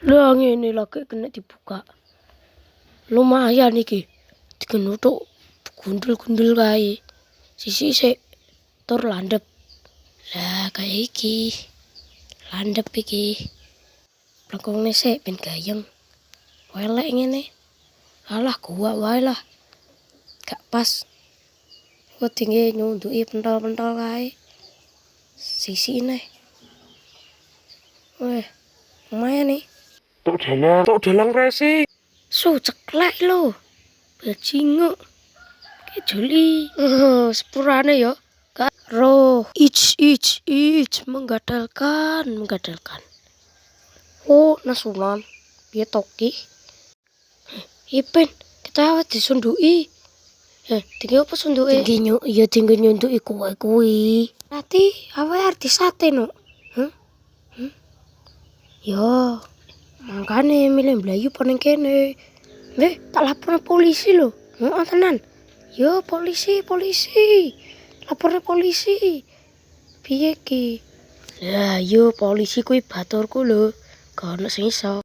Lah ngene lagi kena dibuka. Lumayan iki. Digenutuk gundul-gundul kae. Sisi sik tur landep. Lah kayak iki. Landep iki. Plengkone sik ben gayeng. Welek ngene. Alah gua wae lah. Gak pas. Kok tinggi nyunduki pentol-pentol kae. Sisi nih. Weh, lumayan nih. Tok dalang resi. Ceklek lo. Bajingo. Juli. Sepurane yo. Roh. Ich. Menggadalkan. Oh, nasunan. Piye toki. Ipin, kita awet disunduki. Tinggi apa sunduki? Tinggi nyunduki kuwi. Nanti awet artis sate no. Yo, makane milih Melayu paling kene. Tak lapor polisi lo. Tenan. Yo, polisi. Lapor polisi. Piye ki? Lah, yo polisi kuwi baturku lho. Gak ono sing iso.